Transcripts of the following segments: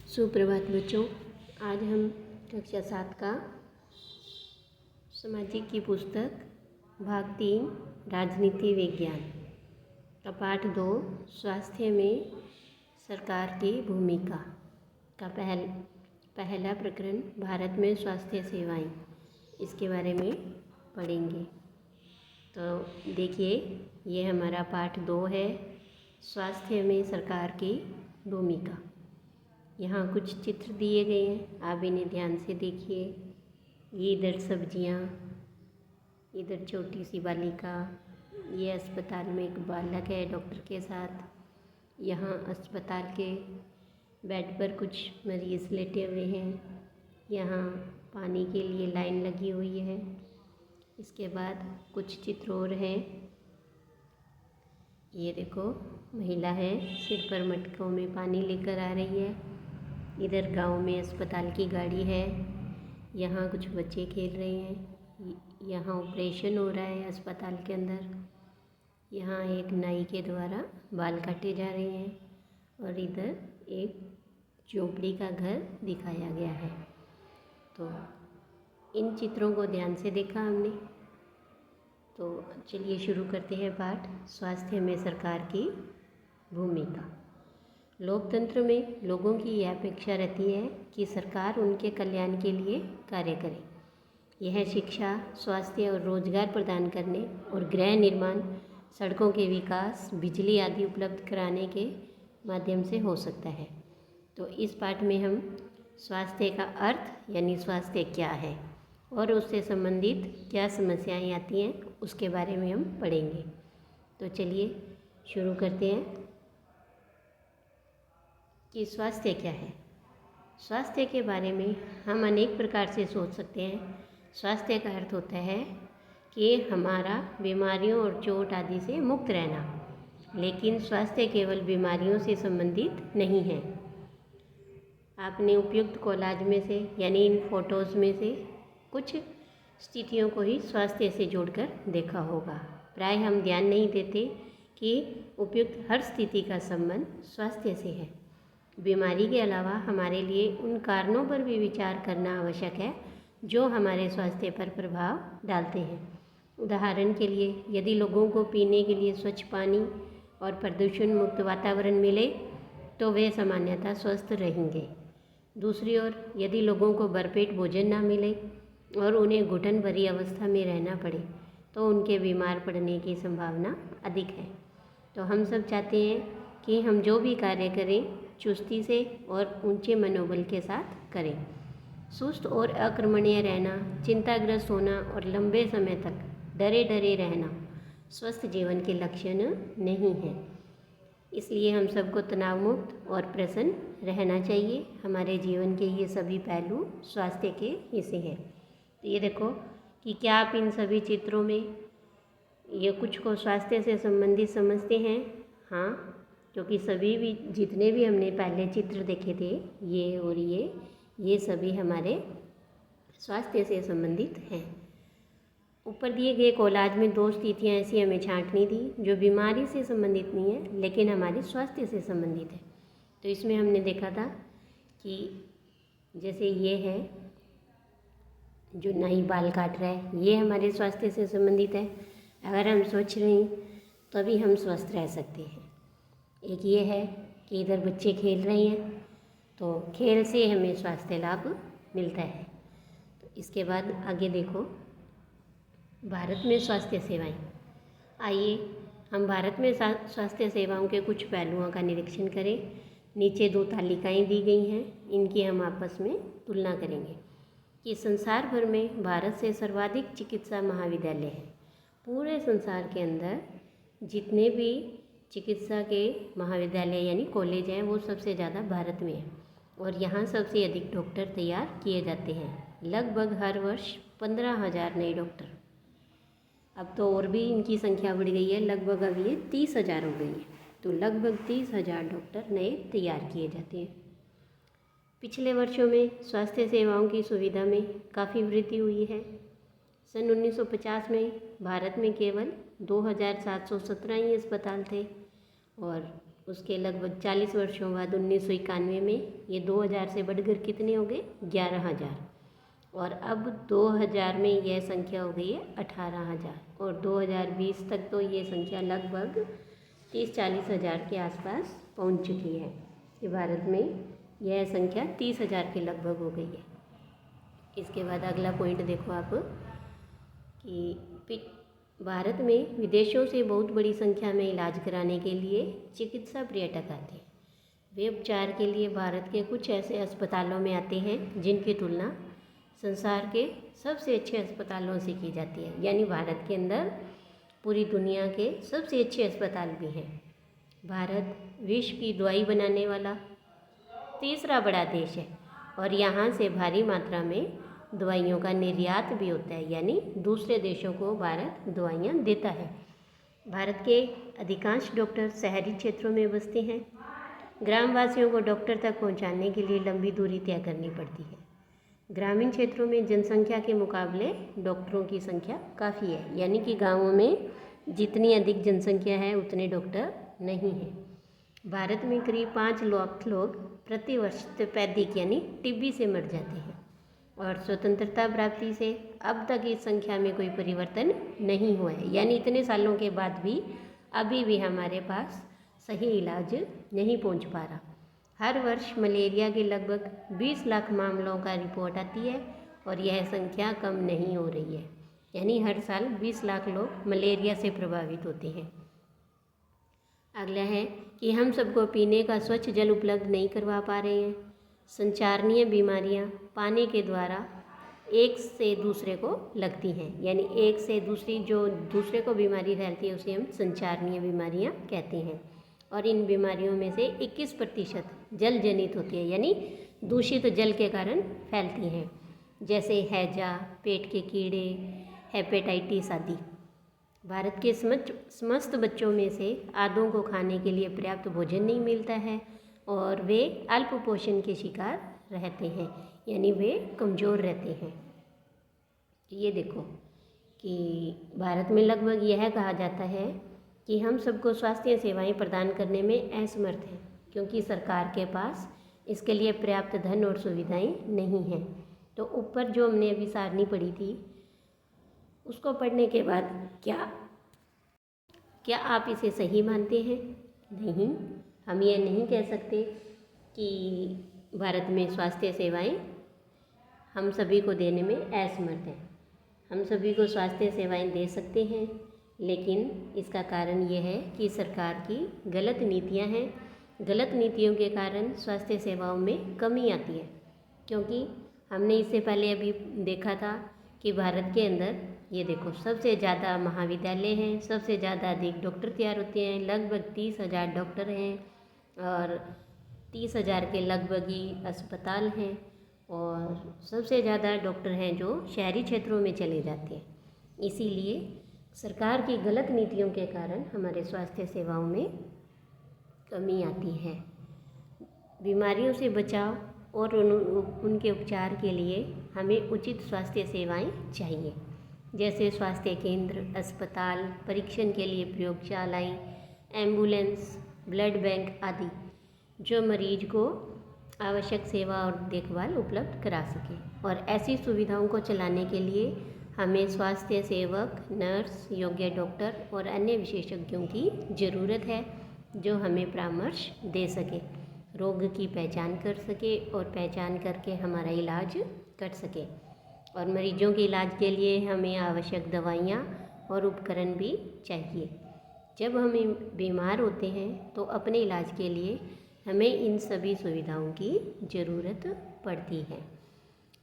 सुप्रभात बच्चों। आज हम कक्षा 7 का सामाजिक की पुस्तक भाग 3 राजनीति विज्ञान का पाठ 2 स्वास्थ्य में सरकार की भूमिका का पहला प्रकरण भारत में स्वास्थ्य सेवाएं, इसके बारे में पढ़ेंगे। तो देखिए, ये हमारा पाठ 2 है, स्वास्थ्य में सरकार की भूमिका। यहाँ कुछ चित्र दिए गए हैं, आप इन्हें ध्यान से देखिए। ये इधर सब्जियाँ, इधर छोटी सी बालिका, ये अस्पताल में एक बालक है डॉक्टर के साथ। यहाँ अस्पताल के बेड पर कुछ मरीज़ लेटे हुए हैं। यहाँ पानी के लिए लाइन लगी हुई है। इसके बाद कुछ चित्र और हैं। ये देखो, महिला है, सिर पर मटकों में पानी लेकर आ रही है। इधर गांव में अस्पताल की गाड़ी है। यहाँ कुछ बच्चे खेल रहे हैं। यहाँ ऑपरेशन हो रहा है अस्पताल के अंदर। यहाँ एक नाई के द्वारा बाल काटे जा रहे हैं और इधर एक झोपड़ी का घर दिखाया गया है। तो इन चित्रों को ध्यान से देखा हमने। तो चलिए शुरू करते हैं पाठ, स्वास्थ्य में सरकार की भूमिका। लोकतंत्र में लोगों की यह अपेक्षा रहती है कि सरकार उनके कल्याण के लिए कार्य करे। यह शिक्षा, स्वास्थ्य और रोजगार प्रदान करने और गृह निर्माण, सड़कों के विकास, बिजली आदि उपलब्ध कराने के माध्यम से हो सकता है। तो इस पाठ में हम स्वास्थ्य का अर्थ यानी स्वास्थ्य क्या है और उससे संबंधित क्या समस्याएं आती हैं उसके बारे में हम पढ़ेंगे। तो चलिए शुरू करते हैं कि स्वास्थ्य क्या है। स्वास्थ्य के बारे में हम अनेक प्रकार से सोच सकते हैं। स्वास्थ्य का अर्थ होता है कि हमारा बीमारियों और चोट आदि से मुक्त रहना, लेकिन स्वास्थ्य केवल बीमारियों से संबंधित नहीं है। आपने उपयुक्त कॉलेज में से यानी इन फोटोज़ में से कुछ स्थितियों को ही स्वास्थ्य से जोड़कर देखा होगा। प्राय हम ध्यान नहीं देते कि उपयुक्त हर स्थिति का संबंध स्वास्थ्य से है। बीमारी के अलावा हमारे लिए उन कारणों पर भी विचार करना आवश्यक है जो हमारे स्वास्थ्य पर प्रभाव डालते हैं। उदाहरण के लिए, यदि लोगों को पीने के लिए स्वच्छ पानी और प्रदूषण मुक्त वातावरण मिले तो वे सामान्यतः स्वस्थ रहेंगे। दूसरी ओर, यदि लोगों को भरपेट भोजन ना मिले और उन्हें घुटन भरी अवस्था में रहना पड़े तो उनके बीमार पड़ने की संभावना अधिक है। तो हम सब चाहते हैं कि हम जो भी कार्य करें चुस्ती से और ऊंचे मनोबल के साथ करें। सुस्त और अकर्मण्य रहना, चिंताग्रस्त होना और लंबे समय तक डरे डरे रहना स्वस्थ जीवन के लक्षण नहीं है। इसलिए हम सबको तनाव मुक्त और प्रसन्न रहना चाहिए। हमारे जीवन के ये सभी पहलू स्वास्थ्य के हिस्से हैं। तो ये देखो कि क्या आप इन सभी चित्रों में ये कुछ को स्वास्थ्य से संबंधित समझते हैं? हाँ, क्योंकि सभी भी जितने भी हमने पहले चित्र देखे थे, ये और ये सभी हमारे स्वास्थ्य से संबंधित हैं। ऊपर दिए गए कोलाज में 2 स्थितियाँ ऐसी हमें छांटनी थी जो बीमारी से संबंधित नहीं है लेकिन हमारे स्वास्थ्य से संबंधित है। तो इसमें हमने देखा था कि जैसे ये है जो नाई बाल काट रहा है, ये हमारे स्वास्थ्य से संबंधित है। अगर हम स्वच्छ रहें तभी हम स्वस्थ रह सकते हैं। एक ये है कि इधर बच्चे खेल रहे हैं, तो खेल से हमें स्वास्थ्य लाभ मिलता है। तो इसके बाद आगे देखो, भारत में स्वास्थ्य सेवाएं। आइए हम भारत में स्वास्थ्य सेवाओं के कुछ पहलुओं का निरीक्षण करें। नीचे 2 तालिकाएं दी गई हैं, इनकी हम आपस में तुलना करेंगे कि संसार भर में भारत से सर्वाधिक चिकित्सा महाविद्यालय हैं। पूरे संसार के अंदर जितने भी चिकित्सा के महाविद्यालय यानी कॉलेज हैं वो सबसे ज़्यादा भारत में है और यहाँ सबसे अधिक डॉक्टर तैयार किए जाते हैं। लगभग हर वर्ष 15,000 नए डॉक्टर, अब तो और भी इनकी संख्या बढ़ गई है, लगभग अब ये 30,000 हो गई है। तो लगभग 30,000 डॉक्टर नए तैयार किए जाते हैं। पिछले वर्षों में स्वास्थ्य सेवाओं की सुविधा में काफ़ी वृद्धि हुई है। सन 1950 में भारत में केवल 2,717 ही अस्पताल थे और उसके लगभग 40 वर्षों बाद 1991 में ये 2000 से बढ़कर कितने हो गए? 11,000। और अब 2000 में यह संख्या हो गई है 18,000 और 2020 तक तो ये संख्या लगभग 30-40 हज़ार के आसपास पहुंच चुकी है। कि भारत में यह संख्या 30,000 के लगभग हो गई है। इसके बाद अगला पॉइंट देखो आप कि भारत में विदेशों से बहुत बड़ी संख्या में इलाज कराने के लिए चिकित्सा पर्यटक आते हैं। वे उपचार के लिए भारत के कुछ ऐसे अस्पतालों में आते हैं जिनकी तुलना संसार के सबसे अच्छे अस्पतालों से की जाती है। यानी भारत के अंदर पूरी दुनिया के सबसे अच्छे अस्पताल भी हैं। भारत विश्व की दवाई बनाने वाला तीसरा बड़ा देश है और यहाँ से भारी मात्रा में दवाइयों का निर्यात भी होता है, यानी दूसरे देशों को भारत दवाइयाँ देता है। भारत के अधिकांश डॉक्टर शहरी क्षेत्रों में बसते हैं। ग्रामवासियों को डॉक्टर तक पहुंचाने के लिए लंबी दूरी तय करनी पड़ती है। ग्रामीण क्षेत्रों में जनसंख्या के मुकाबले डॉक्टरों की संख्या काफ़ी है, यानी कि गाँवों में जितनी अधिक जनसंख्या है उतने डॉक्टर नहीं हैं। भारत में करीब 5 लाख लोग प्रति वर्ष तपेदिक यानी टीबी से मर जाते हैं और स्वतंत्रता प्राप्ति से अब तक इस संख्या में कोई परिवर्तन नहीं हुआ है। यानी इतने सालों के बाद भी अभी भी हमारे पास सही इलाज नहीं पहुंच पा रहा। हर वर्ष मलेरिया के लगभग 20 लाख मामलों का रिपोर्ट आती है और यह संख्या कम नहीं हो रही है। यानी हर साल 20 लाख लोग मलेरिया से प्रभावित होते हैं। अगला है कि हम सबको पीने का स्वच्छ जल उपलब्ध नहीं करवा पा रहे हैं। संचारणीय बीमारियां पानी के द्वारा एक से दूसरे को लगती हैं, यानी एक से दूसरी जो दूसरे को बीमारी फैलती है उसे हम संचारणीय बीमारियां कहते हैं। और इन बीमारियों में से 21% जल जनित होती है, यानी दूषित जल के कारण फैलती हैं, जैसे हैजा, पेट के कीड़े, हेपेटाइटिस आदि। भारत के समस्त बच्चों में से आधों को खाने के लिए पर्याप्त भोजन नहीं मिलता है और वे अल्पपोषण के शिकार रहते हैं, यानी वे कमज़ोर रहते हैं। ये देखो कि भारत में लगभग यह कहा जाता है कि हम सबको स्वास्थ्य सेवाएं प्रदान करने में असमर्थ हैं क्योंकि सरकार के पास इसके लिए पर्याप्त धन और सुविधाएं नहीं हैं। तो ऊपर जो हमने अभी सारणी पढ़ी थी उसको पढ़ने के बाद क्या आप इसे सही मानते हैं? नहीं, हम ये नहीं कह सकते कि भारत में स्वास्थ्य सेवाएं हम सभी को देने में असमर्थ हैं। हम सभी को स्वास्थ्य सेवाएं दे सकते हैं, लेकिन इसका कारण यह है कि सरकार की गलत नीतियां हैं। गलत नीतियों के कारण स्वास्थ्य सेवाओं में कमी आती है, क्योंकि हमने इससे पहले अभी देखा था कि भारत के अंदर ये देखो सबसे ज़्यादा महाविद्यालय हैं, सबसे ज़्यादा अधिक डॉक्टर तैयार होते हैं, लगभग 30,000 डॉक्टर हैं और 30,000 के लगभग ही अस्पताल हैं और सबसे ज़्यादा डॉक्टर हैं जो शहरी क्षेत्रों में चले जाते हैं। इसीलिए सरकार की गलत नीतियों के कारण हमारे स्वास्थ्य सेवाओं में कमी आती है। बीमारियों से बचाव और उनके उपचार के लिए हमें उचित स्वास्थ्य सेवाएं चाहिए, जैसे स्वास्थ्य केंद्र, अस्पताल, परीक्षण के लिए प्रयोगशालाएं, एम्बुलेंस, ब्लड बैंक आदि, जो मरीज को आवश्यक सेवा और देखभाल उपलब्ध करा सके। और ऐसी सुविधाओं को चलाने के लिए हमें स्वास्थ्य सेवक, नर्स, योग्य डॉक्टर और अन्य विशेषज्ञों की ज़रूरत है जो हमें परामर्श दे सके, रोग की पहचान कर सके और पहचान करके हमारा इलाज कर सके। और मरीजों के इलाज के लिए हमें आवश्यक दवाइयाँ और उपकरण भी चाहिए। जब हम बीमार होते हैं तो अपने इलाज के लिए हमें इन सभी सुविधाओं की ज़रूरत पड़ती है।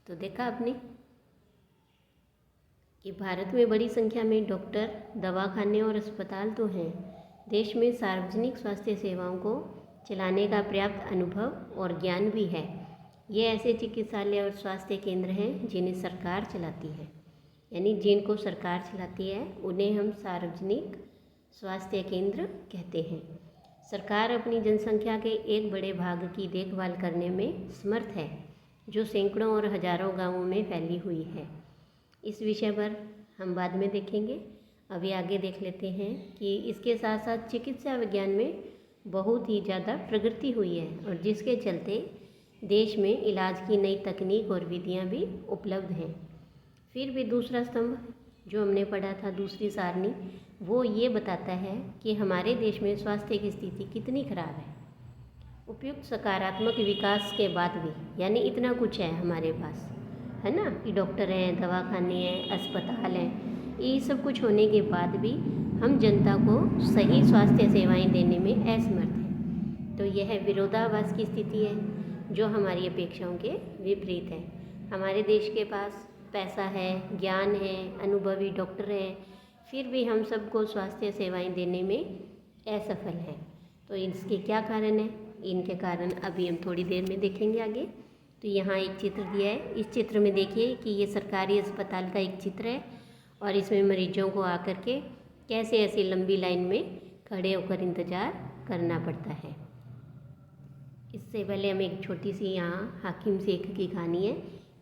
तो देखा आपने कि भारत में बड़ी संख्या में डॉक्टर, दवाखाने और अस्पताल तो हैं। देश में सार्वजनिक स्वास्थ्य सेवाओं को चलाने का पर्याप्त अनुभव और ज्ञान भी है। ये ऐसे चिकित्सालय और स्वास्थ्य केंद्र हैं जिन्हें सरकार चलाती है, यानी जिनको सरकार चलाती है उन्हें हम सार्वजनिक स्वास्थ्य केंद्र कहते हैं। सरकार अपनी जनसंख्या के एक बड़े भाग की देखभाल करने में समर्थ है, जो सैकड़ों और हजारों गांवों में फैली हुई है। इस विषय पर हम बाद में देखेंगे। अभी आगे देख लेते हैं कि इसके साथ साथ चिकित्सा विज्ञान में बहुत ही ज़्यादा प्रगति हुई है और जिसके चलते देश में इलाज की नई तकनीक और विधियां भी उपलब्ध हैं। फिर भी दूसरा स्तंभ जो हमने पढ़ा था, दूसरी सारणी, वो ये बताता है कि हमारे देश में स्वास्थ्य की स्थिति कितनी खराब है। उपयुक्त सकारात्मक विकास के बाद भी, यानी इतना कुछ है हमारे पास, है ना, कि डॉक्टर हैं, दवाखाने हैं, अस्पताल हैं, ये सब कुछ होने के बाद भी हम जनता को सही स्वास्थ्य सेवाएं देने में असमर्थ हैं। तो यह विरोधाभास की स्थिति है जो हमारी अपेक्षाओं के विपरीत है। हमारे देश के पास पैसा है, ज्ञान है, अनुभवी डॉक्टर हैं, फिर भी हम सबको स्वास्थ्य सेवाएं देने में असफल हैं। तो इसके क्या कारण हैं? इनके कारण अभी हम थोड़ी देर में देखेंगे आगे। तो यहाँ एक चित्र दिया है। इस चित्र में देखिए कि ये सरकारी अस्पताल का एक चित्र है और इसमें मरीजों को आकर के कैसे ऐसी लंबी लाइन में खड़े होकर इंतज़ार करना पड़ता है। इससे पहले हम एक छोटी सी यहाँ हाकिम शेख की कहानी है,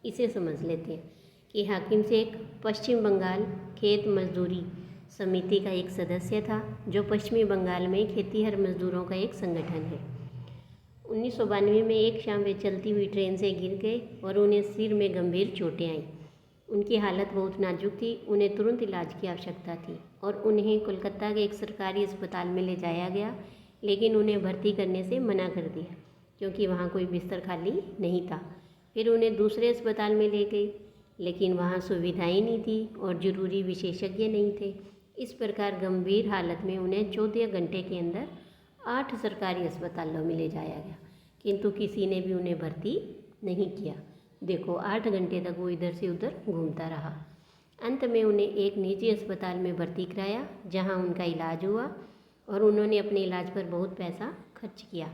इसे समझ लेते हैं कि हाकिम शेख पश्चिम बंगाल खेत मजदूरी समिति का एक सदस्य था, जो पश्चिमी बंगाल में खेतीहर मजदूरों का एक संगठन है। 1992 में एक शाम वे चलती हुई ट्रेन से गिर गए और उन्हें सिर में गंभीर चोटें आईं। उनकी हालत बहुत नाजुक थी, उन्हें तुरंत इलाज की आवश्यकता थी और उन्हें कोलकाता के एक सरकारी अस्पताल में ले जाया गया, लेकिन उन्हें भर्ती करने से मना कर दिया क्योंकि वहाँ कोई बिस्तर खाली नहीं था। फिर उन्हें दूसरे अस्पताल में ले गई, लेकिन वहाँ सुविधाएं नहीं थी और ज़रूरी विशेषज्ञ नहीं थे। इस प्रकार गंभीर हालत में उन्हें 14 घंटे के अंदर 8 सरकारी अस्पतालों में ले जाया गया, किंतु किसी ने भी उन्हें भर्ती नहीं किया। देखो, 8 घंटे तक वो इधर से उधर घूमता रहा। अंत में उन्हें एक निजी अस्पताल में भर्ती कराया, जहां उनका इलाज हुआ और उन्होंने अपने इलाज पर बहुत पैसा खर्च किया।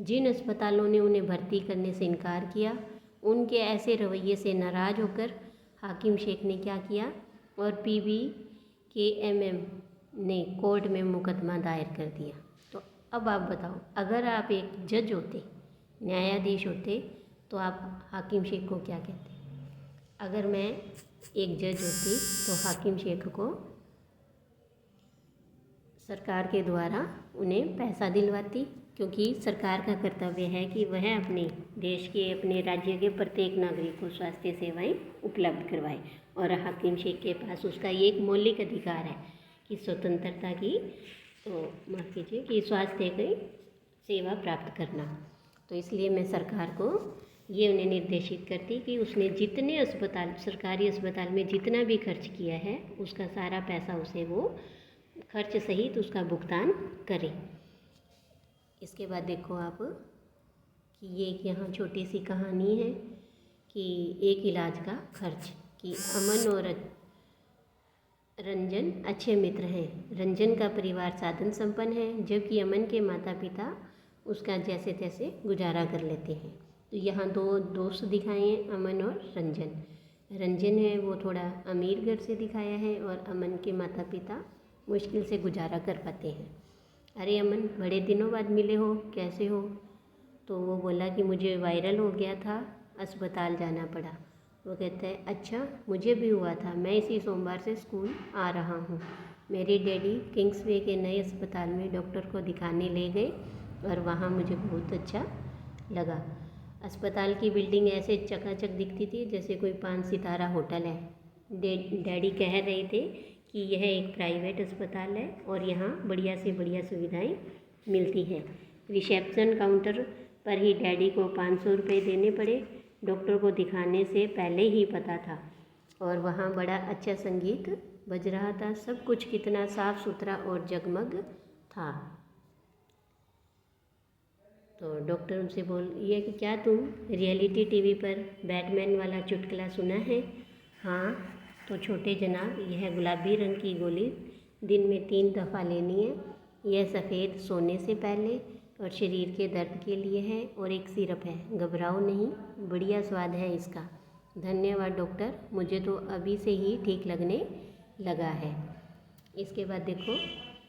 जिन अस्पतालों ने उन्हें भर्ती करने से इनकार किया, उनके ऐसे रवैये से नाराज़ होकर हाकिम शेख ने क्या किया और PBKMM ने कोर्ट में मुकदमा दायर कर दिया। तो अब आप बताओ, अगर आप एक जज होते, न्यायाधीश होते, तो आप हाकिम शेख को क्या कहते? अगर मैं एक जज होती तो हाकिम शेख को सरकार के द्वारा उन्हें पैसा दिलवाती, क्योंकि सरकार का कर्तव्य है कि वह अपने देश के, अपने राज्य के प्रत्येक नागरिक को स्वास्थ्य सेवाएं उपलब्ध करवाए। और हाकिम शेख के पास उसका एक मौलिक अधिकार है कि स्वतंत्रता की, माफ़ कीजिए, कि स्वास्थ्य की सेवा प्राप्त करना। तो इसलिए मैं सरकार को ये उन्हें निर्देशित करती कि उसने जितने अस्पताल, सरकारी अस्पताल में जितना भी खर्च किया है, उसका सारा पैसा उसे वो खर्च सहित उसका भुगतान करें। इसके बाद देखो आप कि ये यहाँ छोटी सी कहानी है कि एक इलाज का खर्च, कि अमन और रंजन अच्छे मित्र हैं। रंजन का परिवार साधन संपन्न है, जबकि अमन के माता पिता उसका जैसे तैसे गुजारा कर लेते हैं। तो यहाँ 2 दोस्त दिखाए हैं, अमन और रंजन। रंजन है वो थोड़ा अमीर घर से दिखाया है और अमन के माता पिता मुश्किल से गुजारा कर पाते हैं। अरे अमन, बड़े दिनों बाद मिले हो, कैसे हो? तो वो बोला कि मुझे वायरल हो गया था, अस्पताल जाना पड़ा। वो कहता है, अच्छा, मुझे भी हुआ था, मैं इसी सोमवार से स्कूल आ रहा हूँ। मेरे डैडी किंग्सवे के नए अस्पताल में डॉक्टर को दिखाने ले गए और वहाँ मुझे बहुत अच्छा लगा। अस्पताल की बिल्डिंग ऐसे चकाचक दिखती थी जैसे कोई 5 सितारा होटल है। डैडी कह रहे थे कि यह एक प्राइवेट अस्पताल है और यहाँ बढ़िया से बढ़िया सुविधाएं मिलती हैं। रिसेप्शन काउंटर पर ही डैडी को 500 रुपये देने पड़े। डॉक्टर को दिखाने से पहले ही पता था और वहाँ बड़ा अच्छा संगीत बज रहा था। सब कुछ कितना साफ़ सुथरा और जगमग था। तो डॉक्टर उनसे बोलिए कि क्या तुम रियलिटी टीवी पर बैटमैन वाला चुटकुला सुना है? हाँ। तो छोटे जनाब, यह गुलाबी रंग की गोली दिन में 3 दफ़ा लेनी है। यह सफ़ेद सोने से पहले और शरीर के दर्द के लिए है और एक सिरप है, घबराओ नहीं, बढ़िया स्वाद है इसका। धन्यवाद डॉक्टर, मुझे तो अभी से ही ठीक लगने लगा है। इसके बाद देखो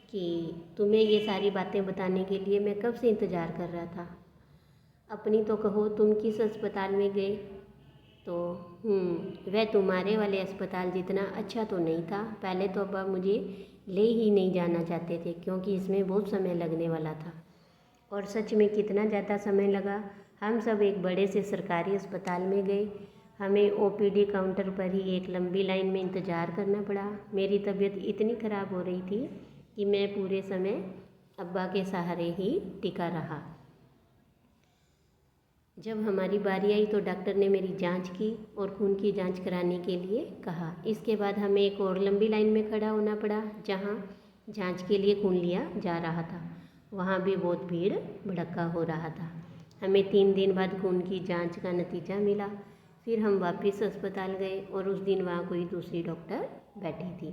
कि तुम्हें ये सारी बातें बताने के लिए मैं कब से इंतज़ार कर रहा था। अपनी तो कहो, तुम किस अस्पताल में गए? तो वह तुम्हारे वाले अस्पताल जितना अच्छा तो नहीं था। पहले तो अब मुझे ले ही नहीं जाना चाहते थे क्योंकि इसमें बहुत समय लगने वाला था। और सच में कितना ज़्यादा समय लगा। हम सब एक बड़े से सरकारी अस्पताल में गए। हमें ओपीडी काउंटर पर ही एक लंबी लाइन में इंतज़ार करना पड़ा। मेरी तबीयत इतनी ख़राब हो रही थी कि मैं पूरे समय अब्बा के सहारे ही टिका रहा। जब हमारी बारी आई तो डॉक्टर ने मेरी जांच की और खून की जांच कराने के लिए कहा। इसके बाद हमें एक और लंबी लाइन में खड़ा होना पड़ा जहां जांच के लिए खून लिया जा रहा था। वहां भी बहुत भीड़ भड़क्का हो रहा था। हमें 3 दिन बाद खून की जांच का नतीजा मिला। फिर हम वापस अस्पताल गए और उस दिन वहाँ कोई दूसरी डॉक्टर बैठी थी।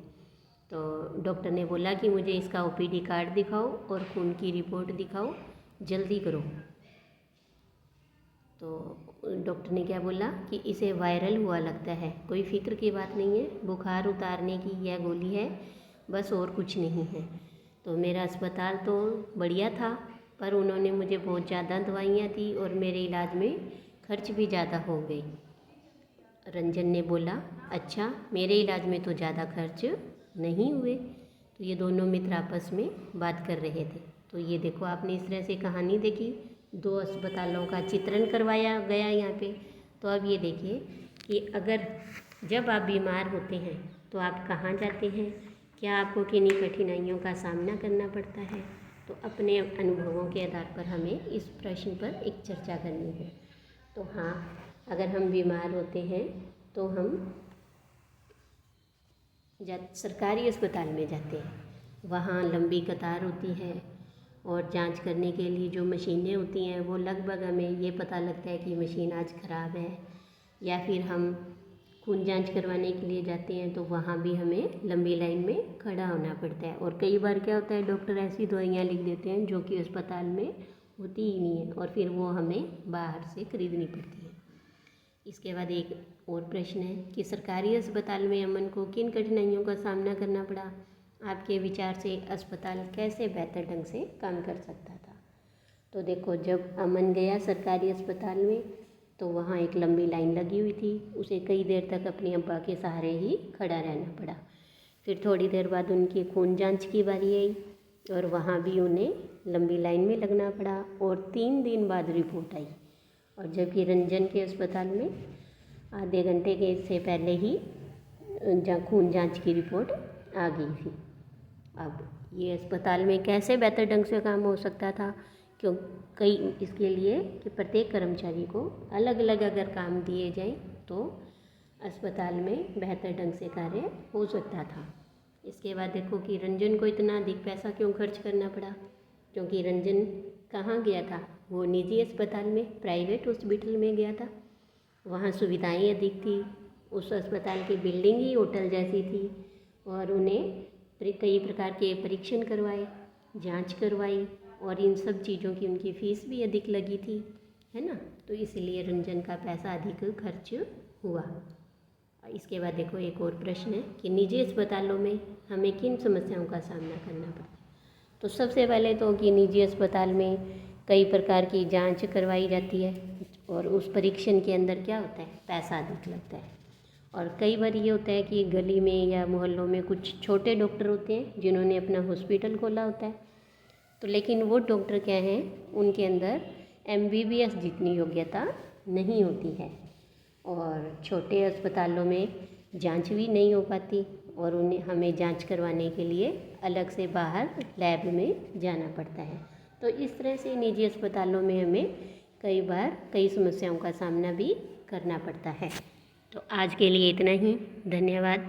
तो डॉक्टर ने बोला कि मुझे इसका ओपीडी कार्ड दिखाओ और खून की रिपोर्ट दिखाओ, जल्दी करो। तो डॉक्टर ने क्या बोला कि इसे वायरल हुआ लगता है, कोई फिक्र की बात नहीं है, बुखार उतारने की यह गोली है, बस और कुछ नहीं है। तो मेरा अस्पताल तो बढ़िया था, पर उन्होंने मुझे बहुत ज़्यादा दवाइयाँ दी और मेरे इलाज में खर्च भी ज़्यादा हो गई। रंजन ने बोला, अच्छा, मेरे इलाज में तो ज़्यादा खर्च नहीं हुए। तो ये दोनों मित्र आपस में बात कर रहे थे। तो ये देखो, आपने इस तरह से कहानी देखी, 2 अस्पतालों का चित्रण करवाया गया यहाँ पे। तो अब ये देखिए कि अगर जब आप बीमार होते हैं तो आप कहाँ जाते हैं, क्या आपको किन्हीं कठिनाइयों का सामना करना पड़ता है। तो अपने अनुभवों के आधार पर हमें इस प्रश्न पर एक चर्चा करनी है। तो हाँ, अगर हम बीमार होते हैं तो हम सरकारी अस्पताल में जाते हैं। वहाँ लंबी कतार होती है और जांच करने के लिए जो मशीनें होती हैं वो लगभग हमें ये पता लगता है कि मशीन आज ख़राब है। या फिर हम खून जांच करवाने के लिए जाते हैं तो वहाँ भी हमें लंबी लाइन में खड़ा होना पड़ता है। और कई बार क्या होता है, डॉक्टर ऐसी दवाइयाँ लिख देते हैं जो कि अस्पताल में होती ही नहीं है और फिर वो हमें बाहर से खरीदनी पड़ती है। इसके बाद एक और प्रश्न है कि सरकारी अस्पताल में अमन को किन कठिनाइयों का सामना करना पड़ा। आपके विचार से अस्पताल कैसे बेहतर ढंग से काम कर सकता था। तो देखो, जब अमन गया सरकारी अस्पताल में तो वहाँ एक लंबी लाइन लगी हुई थी। उसे कई देर तक अपने अब्बा के सहारे ही खड़ा रहना पड़ा। फिर थोड़ी देर बाद उनकी खून जांच की बारी आई और वहाँ भी उन्हें लंबी लाइन में लगना पड़ा और 3 दिन बाद रिपोर्ट आई। और जबकि रंजन के अस्पताल में आधे घंटे के से पहले ही खून जांच की रिपोर्ट आ गई थी। अब ये अस्पताल में कैसे बेहतर ढंग से काम हो सकता था, क्यों कई इसके लिए कि प्रत्येक कर्मचारी को अलग अलग अगर काम दिए जाएं तो अस्पताल में बेहतर ढंग से कार्य हो सकता था। इसके बाद देखो कि रंजन को इतना अधिक पैसा क्यों खर्च करना पड़ा, क्योंकि रंजन कहाँ गया था, वो निजी अस्पताल में, प्राइवेट हॉस्पिटल में गया था। वहाँ सुविधाएं अधिक थी, उस अस्पताल की बिल्डिंग ही होटल जैसी थी और उन्हें कई प्रकार के परीक्षण करवाए, जांच करवाई और इन सब चीज़ों की उनकी फ़ीस भी अधिक लगी थी, है ना। तो इसलिए रंजन का पैसा अधिक खर्च हुआ। इसके बाद देखो एक और प्रश्न है कि निजी अस्पतालों में हमें किन समस्याओं का सामना करना पड़ता है। तो सबसे पहले तो कि निजी अस्पताल में कई प्रकार की जांच करवाई जाती है और उस परीक्षण के अंदर क्या होता है, पैसा अधिक लगता है। और कई बार ये होता है कि गली में या मोहल्लों में कुछ छोटे डॉक्टर होते हैं जिन्होंने अपना हॉस्पिटल खोला होता है। तो लेकिन वो डॉक्टर क्या हैं, उनके अंदर MBBS जितनी योग्यता नहीं होती है और छोटे अस्पतालों में जांच भी नहीं हो पाती और उन्हें हमें जांच करवाने के लिए अलग से बाहर लैब में जाना पड़ता है। तो इस तरह से निजी अस्पतालों में हमें कई बार कई समस्याओं का सामना भी करना पड़ता है। तो आज के लिए इतना ही, धन्यवाद।